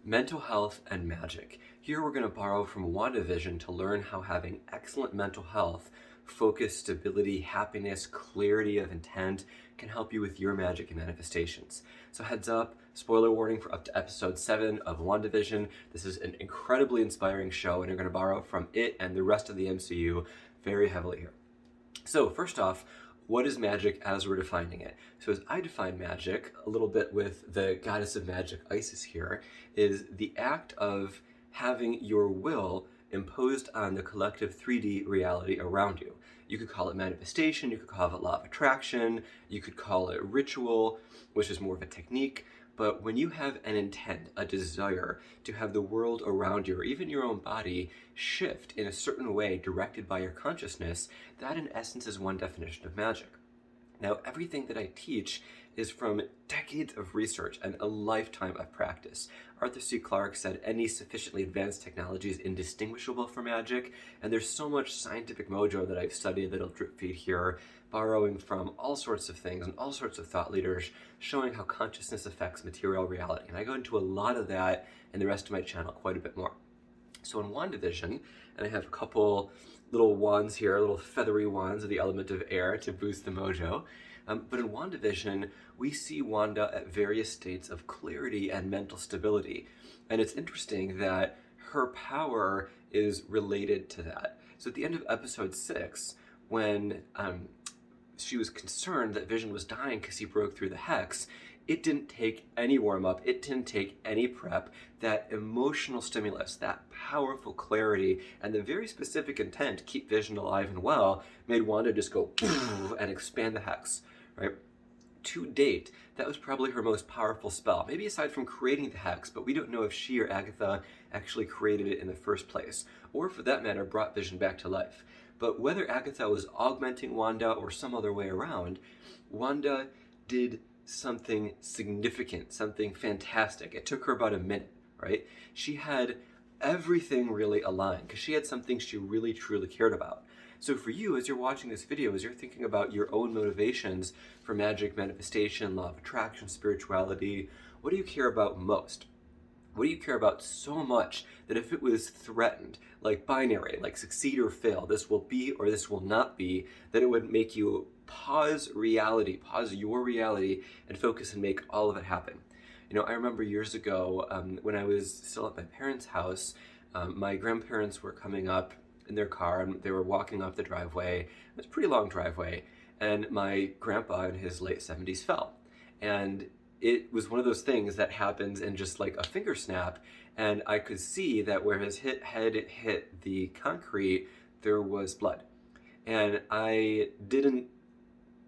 Mental health and magic. Here we're going to borrow from WandaVision to learn how having excellent mental health, focus, stability, happiness, clarity of intent can help you with your magic and manifestations. So heads up, spoiler warning for up to episode 7 of WandaVision. This is an incredibly inspiring show and you're going to borrow from it and the rest of the MCU very heavily here. So first off, what is magic as we're defining it? So as I define magic, a little bit with the goddess of magic, Isis here, is the act of having your will imposed on the collective 3D reality around you. You could call it manifestation, you could call it law of attraction, you could call it ritual, which is more of a technique. But when you have an intent, a desire to have the world around you, or even your own body, shift in a certain way directed by your consciousness, that in essence is one definition of magic. Now, everything that I teach is from decades of research and a lifetime of practice. Arthur C. Clarke said any sufficiently advanced technology is indistinguishable from magic, and there's so much scientific mojo that I've studied that'll drip feed here, borrowing from all sorts of things and all sorts of thought leaders, showing how consciousness affects material reality. And I go into a lot of that in the rest of my channel quite a bit more. So in WandaVision, and I have a couple little wands here, little feathery wands of the element of air to boost the mojo. But in WandaVision, we see Wanda at various states of clarity and mental stability. And it's interesting that her power is related to that. So at the end of episode 6, when she was concerned that Vision was dying because he broke through the hex, it didn't take any warm-up, it didn't take any prep. That emotional stimulus, that powerful clarity, and the very specific intent to keep Vision alive and well made Wanda just go and expand the hex, right? To date, that was probably her most powerful spell, maybe aside from creating the hex, but we don't know if she or Agatha actually created it in the first place, or for that matter, brought Vision back to life. But whether Agatha was augmenting Wanda or some other way around, Wanda did something significant, something fantastic. It took her about a minute, right? She had everything really aligned because she had something she really truly cared about. So for you, as you're watching this video, as you're thinking about your own motivations for magic, manifestation, law of attraction, spirituality, what do you care about most? What do you care about so much that if it was threatened, like binary, like succeed or fail, this will be or this will not be, that it would make you pause reality, pause your reality, and focus and make all of it happen? You know, I remember years ago when I was still at my parents' house, my grandparents were coming up in their car and they were walking up the driveway. It was a pretty long driveway, and my grandpa in his late 70s fell. And it was one of those things that happens in just like a finger snap, and I could see that where his head hit the concrete, there was blood. And I didn't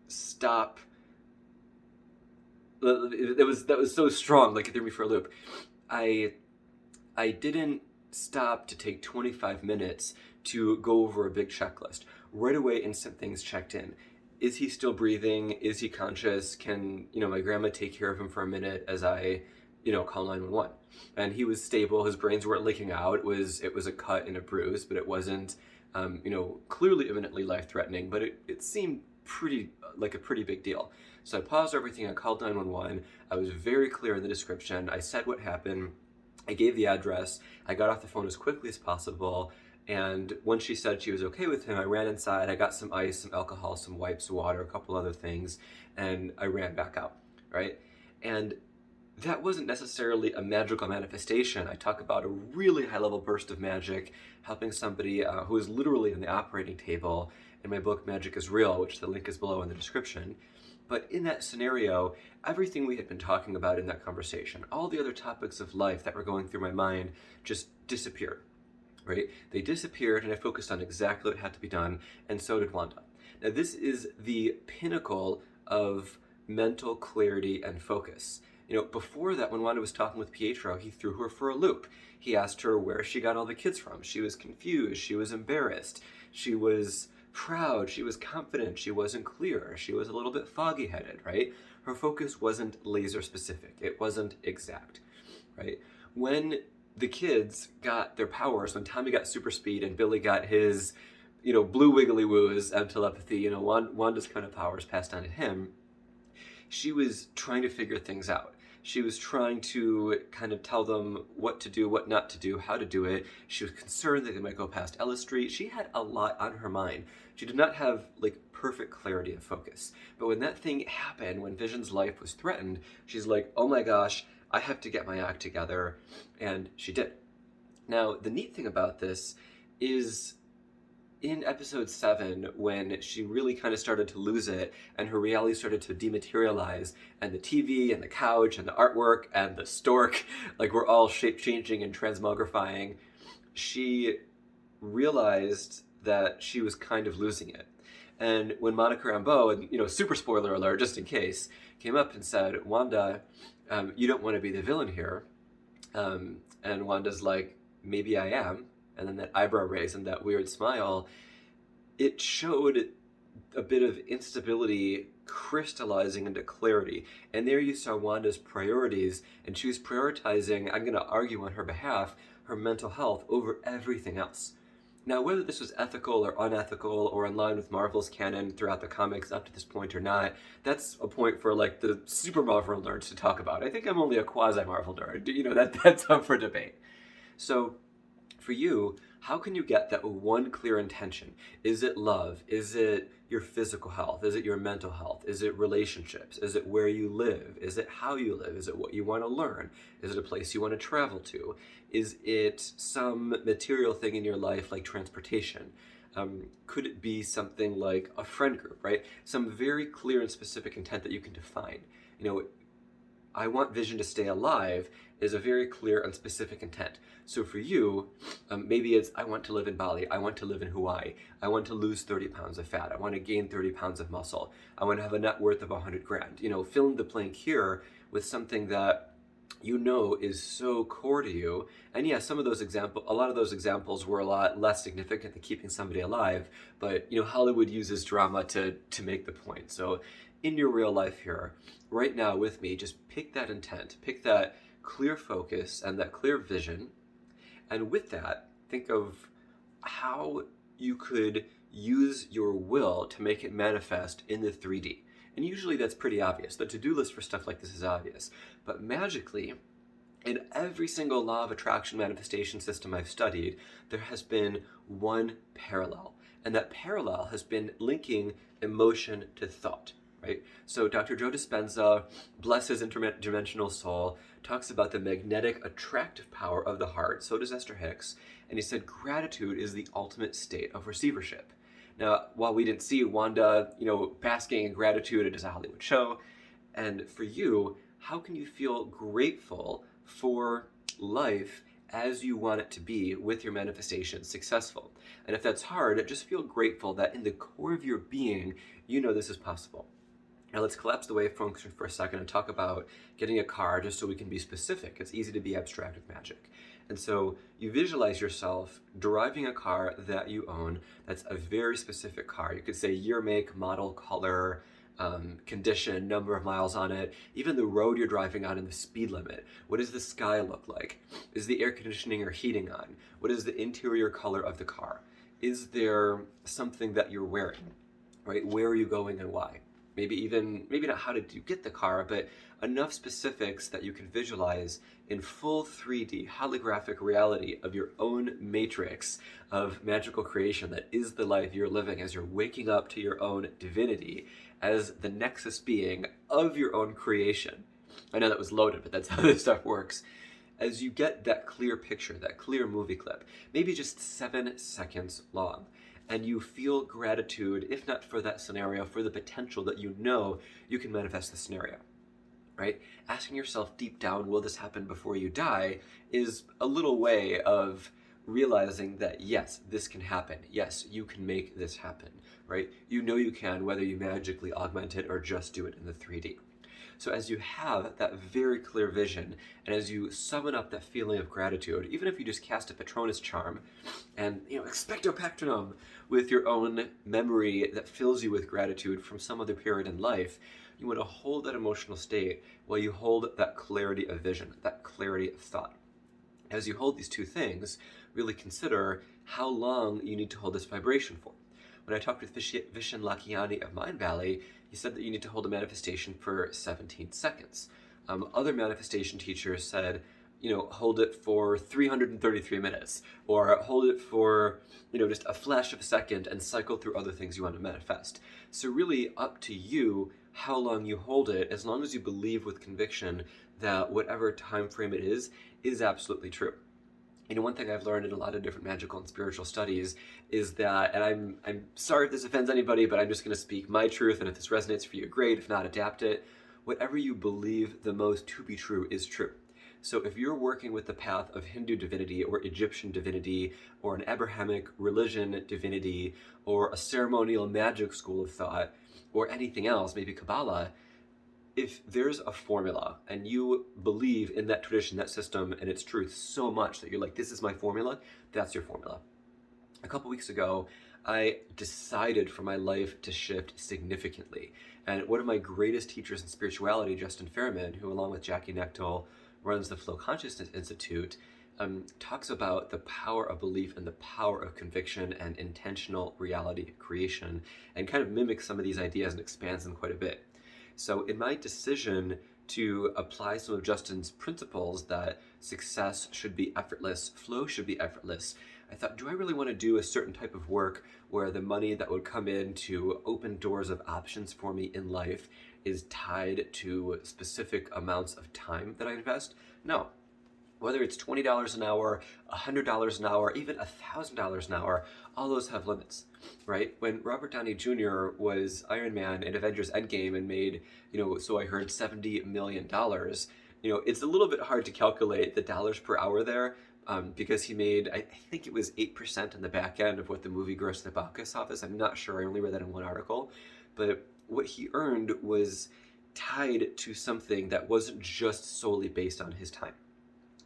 stop. That was so strong, like it threw me for a loop. I didn't stop to take 25 minutes to go over a big checklist. Right away, instant things checked in. Is he still breathing? Is he conscious? Can, my grandma take care of him for a minute as I, call 911? And he was stable. His brains weren't leaking out. It was a cut and a bruise, but it wasn't, clearly imminently life-threatening, but it seemed like a pretty big deal. So I paused everything. I called 911. I was very clear in the description. I said what happened. I gave the address. I got off the phone as quickly as possible. And when she said she was okay with him, I ran inside. I got some ice, some alcohol, some wipes, water, a couple other things, and I ran back out, right? And that wasn't necessarily a magical manifestation. I talk about a really high-level burst of magic, helping somebody who is literally on the operating table in my book, Magic is Real, which the link is below in the description. But in that scenario, everything we had been talking about in that conversation, all the other topics of life that were going through my mind just disappeared. Right? They disappeared, and I focused on exactly what had to be done, and so did Wanda. Now, this is the pinnacle of mental clarity and focus. Before that, when Wanda was talking with Pietro, he threw her for a loop. He asked her where she got all the kids from. She was confused. She was embarrassed. She was proud. She was confident. She wasn't clear. She was a little bit foggy-headed, right? Her focus wasn't laser-specific. It wasn't exact, right? When the kids got their powers, when Tommy got super speed and Billy got his, blue wiggly woos and telepathy, Wanda's kind of powers passed on to him, she was trying to figure things out. She was trying to kind of tell them what to do, what not to do, how to do it. She was concerned that they might go past Ella Street. She had a lot on her mind. She did not have like perfect clarity of focus. But when that thing happened, when Vision's life was threatened, she's like, oh my gosh, I have to get my act together. And she did. Now, the neat thing about this is in episode 7, when she really kind of started to lose it and her reality started to dematerialize, and the TV and the couch and the artwork and the stork, like, were all shape-changing and transmogrifying, she realized that she was kind of losing it. And when Monica Rambeau, and, you know, super spoiler alert, just in case, came up and said, Wanda, you don't want to be the villain here. And Wanda's like, maybe I am. And then that eyebrow raise and that weird smile, it showed a bit of instability crystallizing into clarity. And there you saw Wanda's priorities, and she was prioritizing, I'm going to argue on her behalf, her mental health over everything else. Now, whether this was ethical or unethical or in line with Marvel's canon throughout the comics up to this point or not, that's a point for, like, the super Marvel nerds to talk about. I think I'm only a quasi-Marvel nerd. You know, that's up for debate. So, for you, how can you get that one clear intention? Is it love? Is it your physical health? Is it your mental health? Is it relationships? Is it where you live? Is it how you live? Is it what you want to learn? Is it a place you want to travel to? Is it some material thing in your life like transportation? Could it be something like a friend group, right? Some very clear and specific intent that you can define. You know, I want Vision to stay alive is a very clear and specific intent. So for you, maybe it's, I want to live in Bali, I want to live in Hawaii, I want to lose 30 pounds of fat, I want to gain 30 pounds of muscle, I want to have a net worth of 100 grand. You know, fill in the blank here with something that you know is so core to you. And yeah, a lot of those examples were a lot less significant than keeping somebody alive, but you know, Hollywood uses drama to make the point. So in your real life here, right now with me, just pick that intent, pick that clear focus and that clear vision. And with that, think of how you could use your will to make it manifest in the 3D. And usually that's pretty obvious. The to-do list for stuff like this is obvious. But magically, in every single law of attraction manifestation system I've studied, there has been one parallel. And that parallel has been linking emotion to thought. Right? So Dr. Joe Dispenza, bless his interdimensional soul, talks about the magnetic attractive power of the heart. So does Esther Hicks. And he said gratitude is the ultimate state of receivership. Now, while we didn't see Wanda, you know, basking in gratitude, it is a Hollywood show. And for you, how can you feel grateful for life as you want it to be with your manifestation successful? And if that's hard, just feel grateful that in the core of your being, you know this is possible. Now let's collapse the wave function for a second and talk about getting a car just so we can be specific. It's easy to be abstract with magic. And so you visualize yourself driving a car that you own that's a very specific car. You could say year, make, model, color, condition, number of miles on it, even the road you're driving on and the speed limit. What does the sky look like? Is the air conditioning or heating on? What is the interior color of the car? Is there something that you're wearing, right? Where are you going and why? Maybe not how did you get the car, but enough specifics that you can visualize in full 3D holographic reality of your own matrix of magical creation that is the life you're living as you're waking up to your own divinity as the nexus being of your own creation. I know that was loaded, but that's how this stuff works. As you get that clear picture, that clear movie clip, maybe just 7 seconds long, and you feel gratitude, if not for that scenario, for the potential that you know you can manifest the scenario, right? Asking yourself deep down, will this happen before you die, is a little way of realizing that yes, this can happen. Yes, you can make this happen, right? You know you can, whether you magically augment it or just do it in the 3D. So as you have that very clear vision, and as you summon up that feeling of gratitude, even if you just cast a Patronus charm, and expecto patronum with your own memory that fills you with gratitude from some other period in life, you want to hold that emotional state while you hold that clarity of vision, that clarity of thought. As you hold these two things, really consider how long you need to hold this vibration for. When I talked with Vishen Lakiani of Mind Valley, he said that you need to hold a manifestation for 17 seconds. Other manifestation teachers said, hold it for 333 minutes, or hold it for, just a flash of a second and cycle through other things you want to manifest. So really up to you how long you hold it, as long as you believe with conviction that whatever time frame it is absolutely true. One thing I've learned in a lot of different magical and spiritual studies is that, and I'm sorry if this offends anybody, but I'm just going to speak my truth, and if this resonates for you, great. If not, adapt it. Whatever you believe the most to be true is true. So if you're working with the path of Hindu divinity or Egyptian divinity or an Abrahamic religion divinity or a ceremonial magic school of thought or anything else, maybe Kabbalah, if there's a formula and you believe in that tradition, that system, and its truth so much that you're like, this is my formula, that's your formula. A couple weeks ago, I decided for my life to shift significantly. And one of my greatest teachers in spirituality, Justin Fairman, who along with Jackie Nechtel runs the Flow Consciousness Institute, talks about the power of belief and the power of conviction and intentional reality creation, and kind of mimics some of these ideas and expands them quite a bit. So in my decision to apply some of Justin's principles that success should be effortless, flow should be effortless, I thought, do I really want to do a certain type of work where the money that would come in to open doors of options for me in life is tied to specific amounts of time that I invest? No. Whether it's $20 an hour, $100 an hour, even $1,000 an hour, all those have limits, right? When Robert Downey Jr. was Iron Man in Avengers Endgame and made, so I heard $70 million, it's a little bit hard to calculate the dollars per hour there, because he made, I think it was 8% in the back end of what the movie grossed at the box office. I'm not sure, I only read that in one article, but what he earned was tied to something that wasn't just solely based on his time.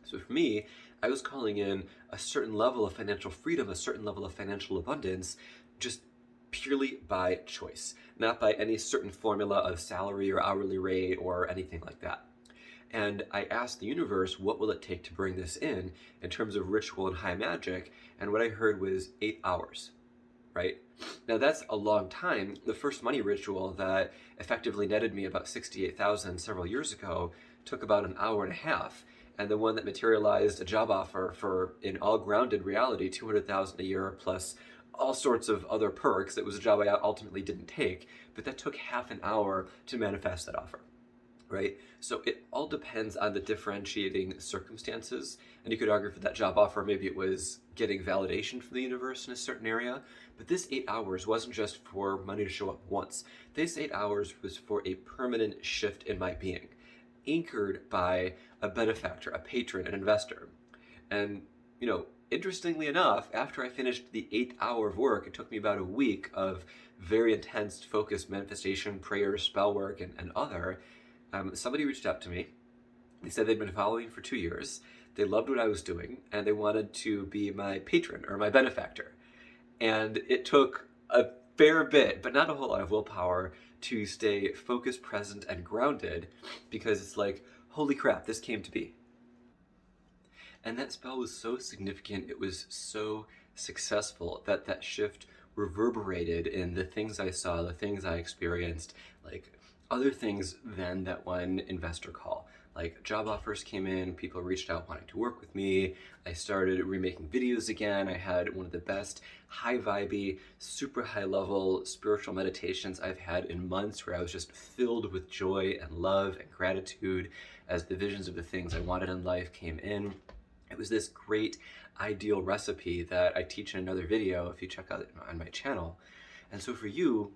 So for me, I was calling in a certain level of financial freedom, a certain level of financial abundance, just purely by choice, not by any certain formula of salary or hourly rate or anything like that. And I asked the universe, what will it take to bring this in terms of ritual and high magic? And what I heard was 8 hours, right? Now that's a long time. The first money ritual that effectively netted me about $68,000 several years ago took about an hour and a half. And the one that materialized a job offer for, in all grounded reality, $200,000 a year plus all sorts of other perks. It was a job I ultimately didn't take, but that took half an hour to manifest that offer, right? So it all depends on the differentiating circumstances. And you could argue for that job offer, maybe it was getting validation from the universe in a certain area. But this 8 hours wasn't just for money to show up once. This 8 hours was for a permanent shift in my being, anchored by a benefactor, a patron, an investor. And, interestingly enough, after I finished the 8 hour of work, it took me about a week of very intense, focused manifestation, prayer, spell work, and other. Somebody reached out to me. They said they'd been following for 2 years. They loved what I was doing, and they wanted to be my patron or my benefactor. And it took a fair bit, but not a whole lot of willpower, to stay focused, present, and grounded, because it's like, holy crap, this came to be. And that spell was so significant, it was so successful that that shift reverberated in the things I saw, the things I experienced, like other things than that one investor call. Like job offers came in, people reached out wanting to work with me. I started remaking videos again. I had one of the best high vibey, super high level spiritual meditations I've had in months, where I was just filled with joy and love and gratitude as the visions of the things I wanted in life came in. It was this great ideal recipe that I teach in another video if you check out it on my channel. And so for you,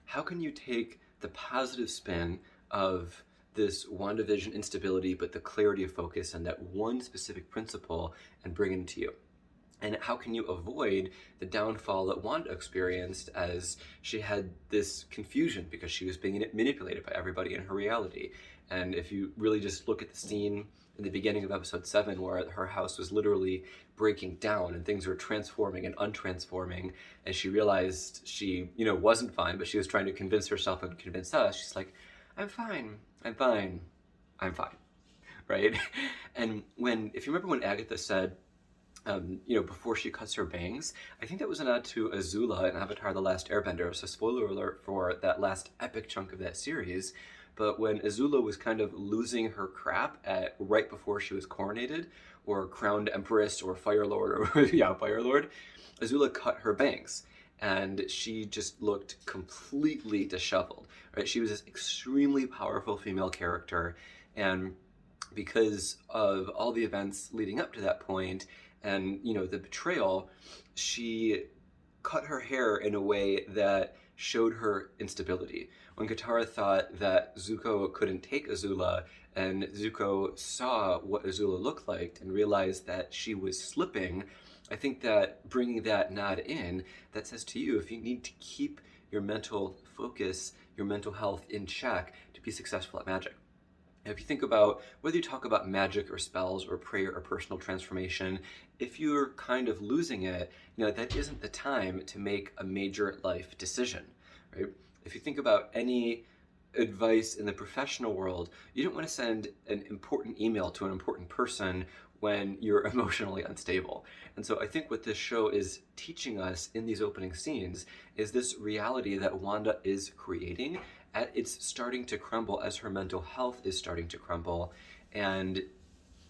how can you take the positive spin of this WandaVision instability, but the clarity of focus and that one specific principle, and bring it into you? And how can you avoid the downfall that Wanda experienced as she had this confusion because she was being manipulated by everybody in her reality? And if you really just look at the scene in the beginning of episode 7, where her house was literally breaking down and things were transforming and untransforming, and she realized she, wasn't fine, but she was trying to convince herself and convince us, she's like, I'm fine, right? And if you remember when Agatha said, before she cuts her bangs, I think that was an nod to Azula in Avatar: The Last Airbender. So spoiler alert for that last epic chunk of that series. But when Azula was kind of losing her crap at right before she was coronated, or crowned empress, or fire lord, or yeah, fire lord, Azula cut her bangs, and she just looked completely disheveled. Right? She was this extremely powerful female character, and because of all the events leading up to that point, and the betrayal, she cut her hair in a way that showed her instability. When Katara thought that Zuko couldn't take Azula, and Zuko saw what Azula looked like and realized that she was slipping, I think that bringing that nod in, that says to you, if you need to keep your mental focus, your mental health in check to be successful at magic. If you think about whether you talk about magic or spells or prayer or personal transformation, if you're kind of losing it, that isn't the time to make a major life decision, right? If you think about any advice in the professional world, you don't want to send an important email to an important person when you're emotionally unstable. And so I think what this show is teaching us in these opening scenes is this reality that Wanda is creating. It's starting to crumble as her mental health is starting to crumble. And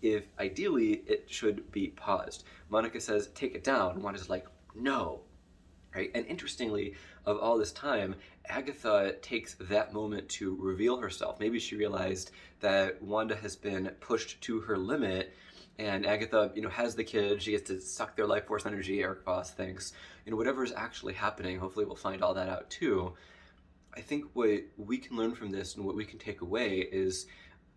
if ideally it should be paused. Monica says, take it down. Wanda's like, no. Right? And interestingly, of all this time, Agatha takes that moment to reveal herself. Maybe she realized that Wanda has been pushed to her limit, and Agatha, has the kid. She gets to suck their life force energy, Eric Voss thinks. Whatever is actually happening, hopefully we'll find all that out too. I think what we can learn from this and what we can take away is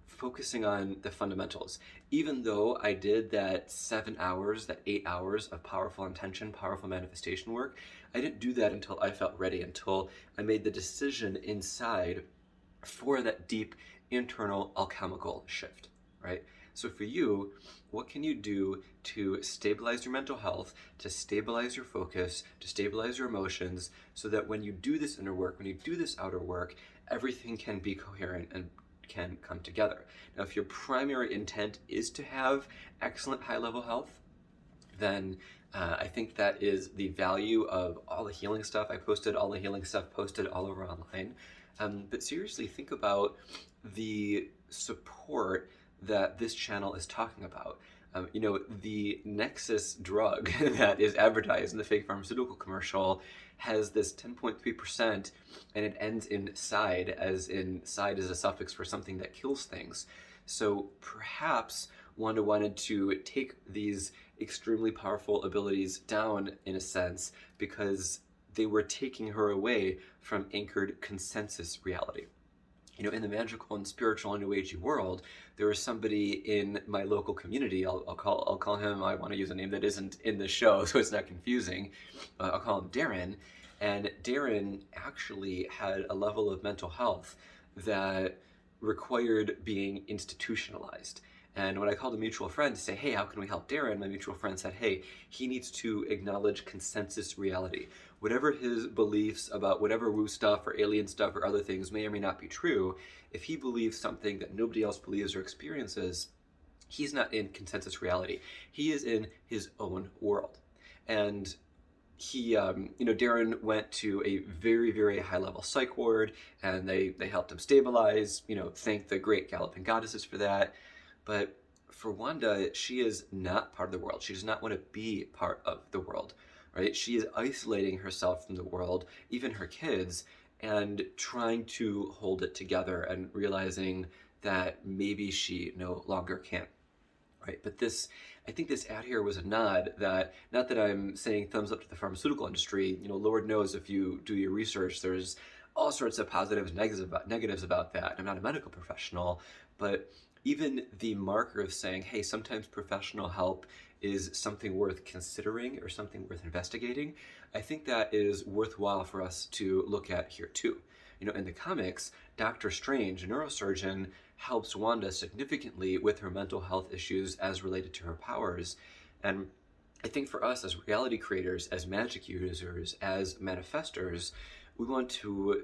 focusing on the fundamentals. Even though I did that 7 hours, that 8 hours of powerful intention, powerful manifestation work, I didn't do that until I felt ready, until I made the decision inside for that deep internal alchemical shift, right? So for you, what can you do to stabilize your mental health, to stabilize your focus, to stabilize your emotions, so that when you do this inner work, when you do this outer work, everything can be coherent and can come together. Now, if your primary intent is to have excellent high-level health, then I think that is the value of all the healing stuff I posted, all the healing stuff posted all over online. But seriously, think about the support that this channel is talking about. The Nexus drug that is advertised in the fake pharmaceutical commercial has this 10.3%, and it ends in side, as in side is a suffix for something that kills things. So perhaps Wanda wanted to take these extremely powerful abilities down, in a sense, because they were taking her away from anchored consensus reality. In the magical and spiritual and new agey world, there was somebody in my local community. I'll call him. I want to use a name that isn't in the show, so it's not confusing. I'll call him Darren. And Darren actually had a level of mental health that required being institutionalized. And when I called a mutual friend to say, hey, how can we help Darren? My mutual friend said, hey, he needs to acknowledge consensus reality. Whatever his beliefs about whatever woo stuff or alien stuff or other things may or may not be true, if he believes something that nobody else believes or experiences, he's not in consensus reality. He is in his own world. And he, Darren went to a very, very high-level psych ward, and they helped him stabilize, thank the great galloping goddesses for that. But for Wanda, she is not part of the world. She does not want to be part of the world, right? She is isolating herself from the world, even her kids, and trying to hold it together and realizing that maybe she no longer can, right? But I think this ad here was a nod that, not that I'm saying thumbs up to the pharmaceutical industry, Lord knows if you do your research, there's all sorts of positives and negatives about that. I'm not a medical professional, but even the marker of saying, hey, sometimes professional help is something worth considering or something worth investigating, I think that is worthwhile for us to look at here too. In the comics, Dr. Strange, a neurosurgeon, helps Wanda significantly with her mental health issues as related to her powers. And I think for us as reality creators, as magic users, as manifestors, we want to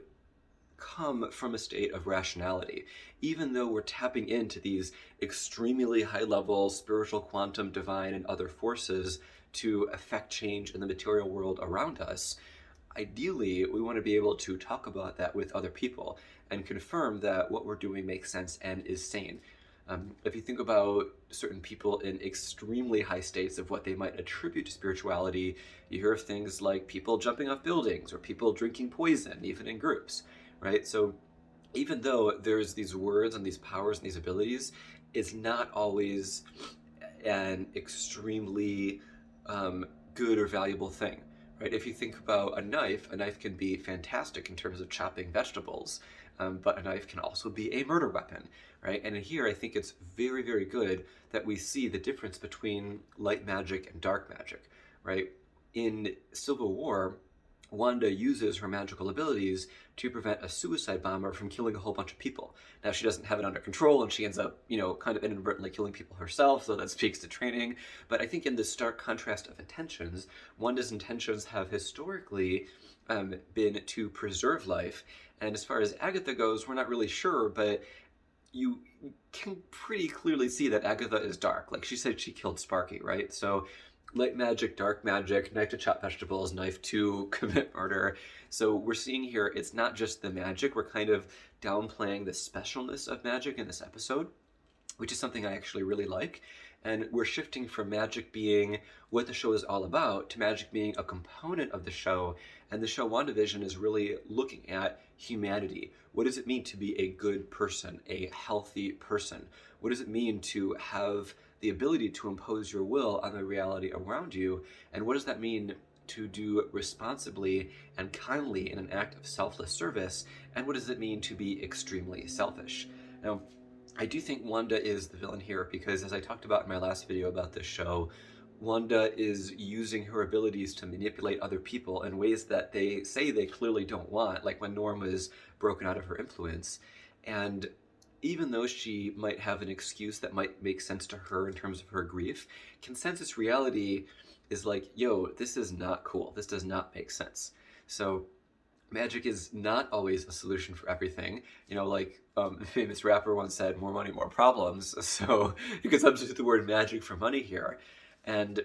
come from a state of rationality. Even though we're tapping into these extremely high-level spiritual, quantum, divine, and other forces to affect change in the material world around us, ideally, we want to be able to talk about that with other people and confirm that what we're doing makes sense and is sane. If you think about certain people in extremely high states of what they might attribute to spirituality, you hear of things like people jumping off buildings or people drinking poison, even in groups, right? So even though there's these words and these powers and these abilities, it's not always an extremely good or valuable thing, right? If you think about a knife can be fantastic in terms of chopping vegetables, but a knife can also be a murder weapon, right? And in here, I think it's very, very good that we see the difference between light magic and dark magic, right? In Civil War, Wanda uses her magical abilities to prevent a suicide bomber from killing a whole bunch of people. Now, she doesn't have it under control, and she ends up, kind of inadvertently killing people herself, so that speaks to training. But I think in this stark contrast of intentions, Wanda's intentions have historically been to preserve life. And as far as Agatha goes, we're not really sure, but you can pretty clearly see that Agatha is dark. Like, she said she killed Sparky, right? So light magic, dark magic, knife to chop vegetables, knife to commit murder. So we're seeing here, it's not just the magic, we're kind of downplaying the specialness of magic in this episode, which is something I actually really like. And we're shifting from magic being what the show is all about to magic being a component of the show. And the show WandaVision is really looking at humanity. What does it mean to be a good person, a healthy person? What does it mean to have the ability to impose your will on the reality around you? And what does that mean to do responsibly and kindly in an act of selfless service? And what does it mean to be extremely selfish? Now, I do think Wanda is the villain here because, as I talked about in my last video about this show, Wanda is using her abilities to manipulate other people in ways that they say they clearly don't want, like when Norm was broken out of her influence. And even though she might have an excuse that might make sense to her in terms of her grief, consensus reality is like, yo, this is not cool. This does not make sense. So magic is not always a solution for everything. Like the famous rapper once said, more money, more problems. So you can substitute the word magic for money here. And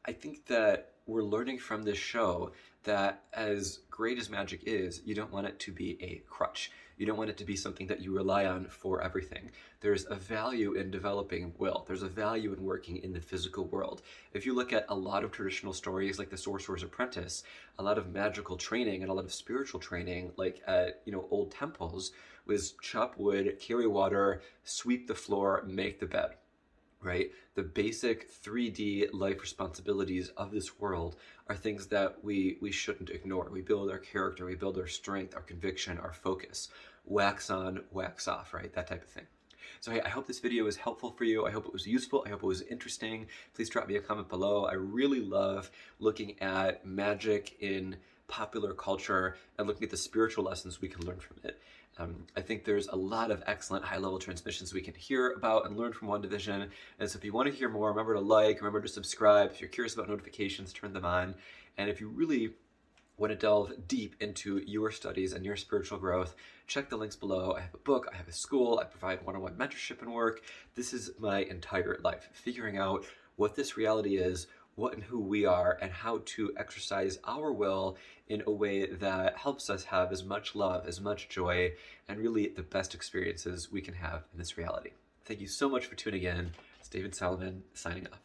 I think that we're learning from this show that as great as magic is, you don't want it to be a crutch. You don't want it to be something that you rely on for everything. There's a value in developing will. There's a value in working in the physical world. If you look at a lot of traditional stories like The Sorcerer's Apprentice, a lot of magical training and a lot of spiritual training, like at old temples, was chop wood, carry water, sweep the floor, make the bed. Right? The basic 3D life responsibilities of this world are things that we shouldn't ignore. We build our character, we build our strength, our conviction, our focus. Wax on, wax off, right? That type of thing. So hey, I hope this video was helpful for you. I hope it was useful. I hope it was interesting. Please drop me a comment below. I really love looking at magic in popular culture and looking at the spiritual lessons we can learn from it. I think there's a lot of excellent high-level transmissions we can hear about and learn from WandaVision. And so if you want to hear more, remember to like, remember to subscribe. If you're curious about notifications, turn them on. And if you really want to delve deep into your studies and your spiritual growth, check the links below. I have a book, I have a school, I provide one-on-one mentorship and work. This is my entire life, figuring out what this reality is, what and who we are, and how to exercise our will in a way that helps us have as much love, as much joy, and really the best experiences we can have in this reality. Thank you so much for tuning in. It's David Salomon signing off.